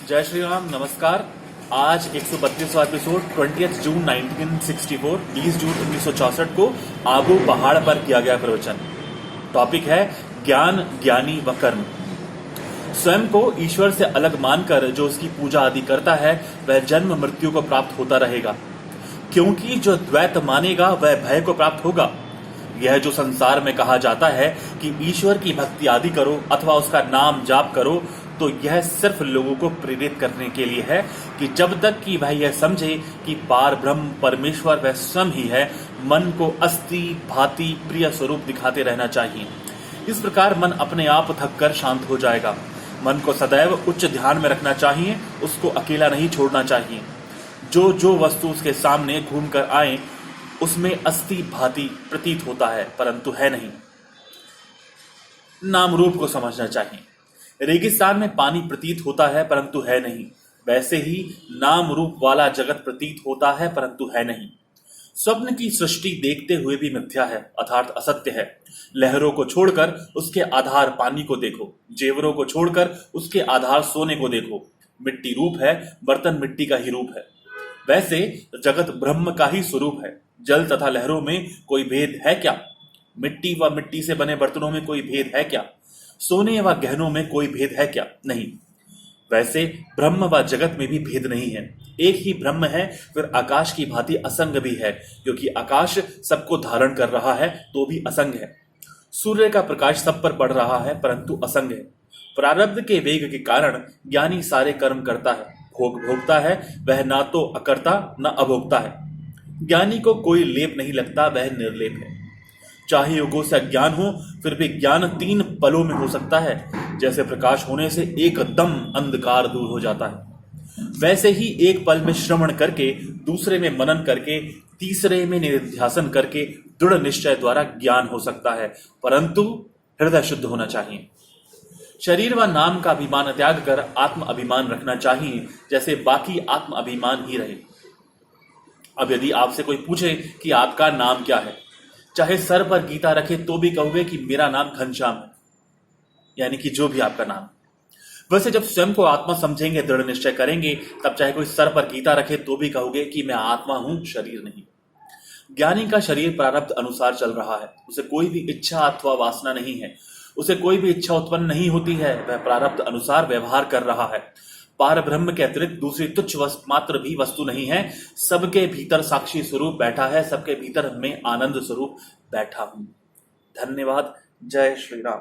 जय श्री राम। नमस्कार। आज 132वां एपिसोड 20 जून 1964 20 जून 1964 को आबू पहाड़ पर किया गया प्रवचन। टॉपिक है ज्ञान, ज्ञानी व कर्म। स्वयं को ईश्वर से अलग मानकर जो उसकी पूजा आदि करता है वह जन्म मृत्यु को प्राप्त होता रहेगा, क्योंकि जो द्वैत मानेगा वह भय को प्राप्त होगा। यह जो संसार में कहा जाता है कि ईश्वर की भक्ति आदि करो अथवा उसका नाम जाप करो, तो यह सिर्फ लोगों को प्रेरित करने के लिए है कि जब तक कि वह यह समझे कि पार ब्रह्म परमेश्वर वह स्वयं ही है, मन को अस्थि भांति प्रिय स्वरूप दिखाते रहना चाहिए। इस प्रकार मन अपने आप थक कर शांत हो जाएगा। मन को सदैव उच्च ध्यान में रखना चाहिए, उसको अकेला नहीं छोड़ना चाहिए। जो जो वस्तु उसके सामने घूम कर आए उसमें अस्थि भांति प्रतीत होता है परंतु है नहीं। नाम रूप को समझना चाहिए। रेगिस्तान में पानी प्रतीत होता है परंतु है नहीं, वैसे ही नाम रूप वाला जगत प्रतीत होता है परंतु है नहीं। स्वप्न की सृष्टि देखते हुए भी मिथ्या है अर्थात असत्य है। लहरों को छोड़कर उसके आधार पानी को देखो, जेवरों को छोड़कर उसके आधार सोने को देखो। मिट्टी रूप है, बर्तन मिट्टी का ही रूप है। वैसे जगत ब्रह्म का ही स्वरूप है। जल तथा लहरों में कोई भेद है क्या? मिट्टी व मिट्टी से बने बर्तनों में कोई भेद है क्या? सोने व गहनों में कोई भेद है क्या? नहीं। वैसे ब्रह्म व जगत में भी भेद नहीं है, एक ही ब्रह्म है। फिर आकाश की भांति असंग भी है, क्योंकि आकाश सबको धारण कर रहा है तो भी असंग है। सूर्य का प्रकाश सब पर पड़ रहा है परंतु असंग है। प्रारब्ध के वेग के कारण ज्ञानी सारे कर्म करता है, भोग भोगता है, वह ना तो अकर्ता न अभोक्ता है। ज्ञानी को कोई लेप नहीं लगता, वह निर्लेप है। चाहे योगों से अज्ञान हो फिर भी ज्ञान 3 पलों में हो सकता है। जैसे प्रकाश होने से एकदम अंधकार दूर हो जाता है, वैसे ही एक पल में श्रवण करके, दूसरे में मनन करके, तीसरे में निध्यासन करके दृढ़ निश्चय द्वारा ज्ञान हो सकता है, परंतु हृदय शुद्ध होना चाहिए। शरीर व नाम का अभिमान त्याग कर आत्म अभिमान रखना चाहिए, जैसे बाकी आत्म अभिमान ही रहे। अब यदि आपसे कोई पूछे कि आपका नाम क्या है, चाहे सर पर गीता रखे तो भी कहोगे कि मेरा नाम घनश्याम है, यानी कि जो भी आपका नाम। वैसे जब स्वयं को आत्मा समझेंगे, दृढ़ निश्चय करेंगे, तब चाहे कोई सर पर गीता रखे तो भी कहोगे कि मैं आत्मा हूं, शरीर नहीं। ज्ञानी का शरीर प्रारब्ध अनुसार चल रहा है, उसे कोई भी इच्छा अथवा वासना नहीं है, उसे कोई भी इच्छा उत्पन्न नहीं होती है, वह प्रारब्ध अनुसार व्यवहार कर रहा है। पार ब्रह्म के अतिरिक्त दूसरी तुच्छ मात्र भी वस्तु नहीं है। सबके भीतर साक्षी स्वरूप बैठा है, सबके भीतर में आनंद स्वरूप बैठा हूं। धन्यवाद। जय श्री राम।